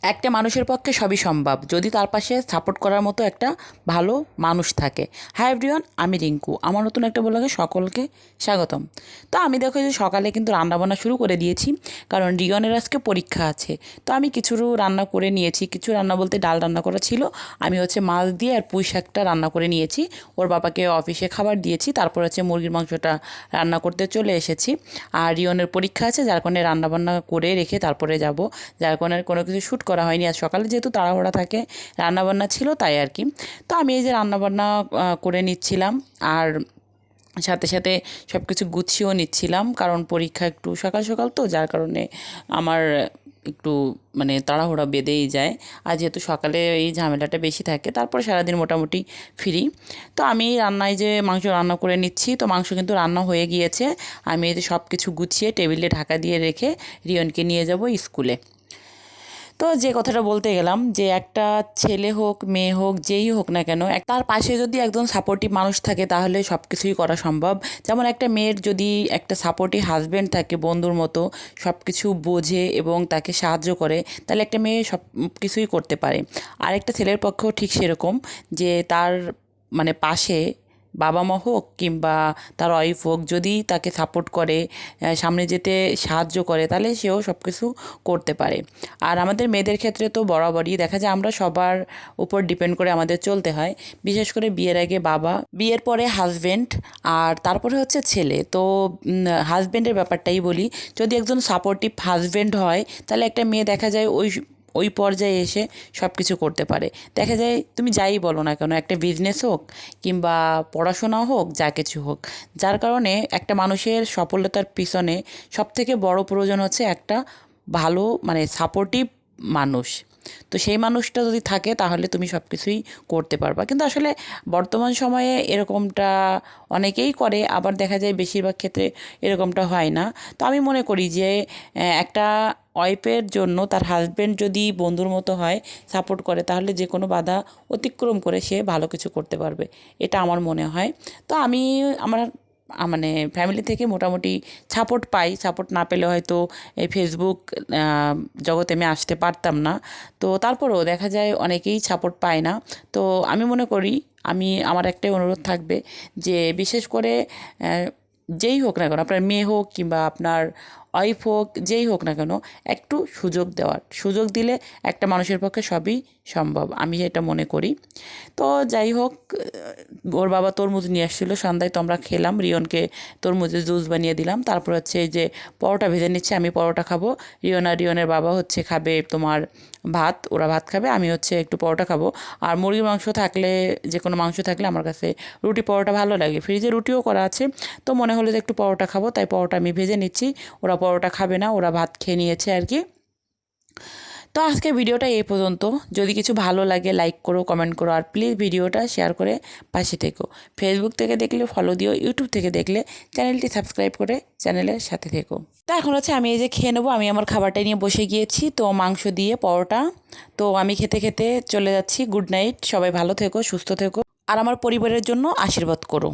একটা মানুষের পক্ষে সবই সম্ভব যদি তার পাশে সাপোর্ট করার মতো একটা ভালো মানুষ থাকে। হাই এভরিওয়ান, আমি রিঙ্কু। আমার নতুন একটা ব্লগে সকলকে স্বাগতম। তো আমি দেখো যে সকালে কিন্তু রান্নাবান্না শুরু করে দিয়েছি, কারণ রিয়নের আজকে পরীক্ষা আছে। তো আমি কিছু রান্না করে নিয়েছি, কিছু রান্না বলতে ডাল রান্না করা ছিল, আমি মাছ দিয়ে আর পুঁই শাকটা রান্না করে নিয়েছি। ওর বাবাকে অফিসে খাবার দিয়েছি, তারপর মুরগির মাংসটা রান্না করতে চলে এসেছি। আর রিয়নের পরীক্ষা আছে, যার কারণে রান্নাবান্না করে রেখে তারপরে যাব, যার কারণে কোনো কিছু শ্যুট করা হয়নি। আর সকালে যেহেতু তাড়াহুড়া থাকে, রান্নাবান্না ছিল তাই আর কি। তো আমি এই যে রান্নাবান্না করে নিচ্ছিলাম, আর সাথে সাথে সব কিছু গুছিয়েও নিচ্ছিলাম, কারণ পরীক্ষা একটু সকাল সকাল তো, যার কারণে আমার একটু তাড়াহুড়া বেঁধেই যায়। আর যেহেতু সকালে এই ঝামেলাটা বেশি থাকে, তারপরে সারাদিন মোটামুটি ফ্রি। তো আমি রান্নায় যে মাংস রান্না করে নিচ্ছি, তো মাংস কিন্তু রান্না হয়ে গিয়েছে। আমি এই যে সব কিছু গুছিয়ে টেবিলে ঢাকা দিয়ে রেখে রিয়নকে নিয়ে যাব স্কুলে। তো যে কথাটা বলতে গেলাম, যে একটা ছেলে হোক মেয়ে হোক যেই হোক না কেন, তার পাশে যদি একজন সাপোর্টিভ মানুষ থাকে তাহলে সব কিছুই করা সম্ভব। যেমন একটা মেয়ের যদি একটা সাপোর্টিভ হাজব্যান্ড থাকে, বন্ধুর মতো সব কিছু বোঝে এবং তাকে সাহায্য করে, তাহলে একটা মেয়ে সব কিছুই করতে পারে। আর একটা ছেলের পক্ষেও ঠিক সেরকম, যে তার পাশে বাবা মা হোক কিংবা তার ওয়াইফ হোক, যদি তাকে সাপোর্ট করে, সামনে যেতে সাহায্য করে, তাহলে সেও সব কিছু করতে পারে। আর আমাদের মেয়েদের ক্ষেত্রে তো বরাবরই দেখা যায় আমরা সবার উপর ডিপেন্ড করে আমাদের চলতে হয়। বিশেষ করে বিয়ের আগে বাবা, বিয়ের পরে হাজব্যান্ড, আর তারপরে ছেলে। তো হাজব্যান্ডের ব্যাপারটাই বলি, যদি একজন সাপোর্টিভ হাজব্যান্ড হয়, তাহলে একটা মেয়ে দেখা যায় ওই ওই পর্যায়ে এসে সব কিছু করতে পারে। দেখা যায় তুমি যাই বলো না কেন, একটা বিজনেস হোক কিংবা পড়াশোনা হোক, যা কিছু হোক, যার কারণে একটা মানুষের সফলতার পিছনে সবথেকে বড় প্রয়োজন হচ্ছে একটা ভালো সাপোর্টিভ মানুষ। তো সেই মানুষটা যদি থাকে তাহলে তুমি সব কিছুই করতে পারবা। কিন্তু আসলে বর্তমান সময়ে এরকমটা অনেকেই করে, আবার দেখা যায় বেশিরভাগ ক্ষেত্রে এরকমটা হয় না। তো আমি মনে করি যে একটা ওয়াইফের জন্য তার হাজব্যান্ড যদি বন্ধুর মতো হয়, সাপোর্ট করে, তাহলে যে কোনো বাধা অতিক্রম করে সে ভালো কিছু করতে পারবে, এটা আমার মনে হয়। তো আমি আমার ফ্যামিলি থেকে মোটামুটি সাপোর্ট পাই। সাপোর্ট না পেলে হয়তো এই ফেসবুক জগতে আমি আসতে পারতাম না। তো তারপরেও দেখা যায় অনেকেই সাপোর্ট পায় না। তো আমি মনে করি, আমার একটাই অনুরোধ থাকবে, যে বিশেষ করে যেই হোক না কেন, আপনার মেয়ে হোক কিংবা আপনার ওয়াইফ হোক, যেই হোক না কেন, একটু সুযোগ দিলে একটা মানুষের পক্ষে সবই সম্ভব, আমি এটা মনে করি। তো যাই হোক, ওর বাবা তরমুজ নিয়ে আসছিলো সন্ধ্যায়, তো আমরা খেলাম, রিয়নকে তরমুজের জুস বানিয়ে দিলাম। তারপর এই যে পরোটা ভেজে নিচ্ছে, আমি পরোটা খাবো, রিয়ন আর রিয়নের বাবা খাবে ভাত, ওরা ভাত খাবে, আমি একটু পরোটা খাবো। আর মুরগির মাংস থাকলে, যে কোনো মাংস থাকলে আমার কাছে রুটি পরোটা ভালো লাগে। ফ্রিজে রুটিও করা আছে, তো মনে হলো যে একটু পরোটা খাবো, তাই পরোটা আমি ভেজে নিচ্ছি। ওরা পরোটা খাবে না, ওরা ভাত খেয়ে নিয়েছে আর কি। তো আজকে ভিডিওটা এই পর্যন্ত। যদি কিছু ভালো লাগে লাইক করো, কমেন্ট করো, আর প্লিজ ভিডিওটা শেয়ার করে পাশে থেকো। ফেসবুক থেকে দেখলে ফলো দিও, ইউটিউব থেকে দেখলে চ্যানেলটি সাবস্ক্রাইব করে চ্যানেলের সাথে থেকো। তো এখন আমি এই যে খেয়ে নেবো, আমি আমার খাবারটা নিয়ে বসে গিয়েছি, তো মাংস দিয়ে পরোটা। তো আমি খেতে খেতে চলে যাচ্ছি। গুড নাইট, সবাই ভালো থেকো, সুস্থ থেকো, আর আমার পরিবারের জন্য আশীর্বাদ করো।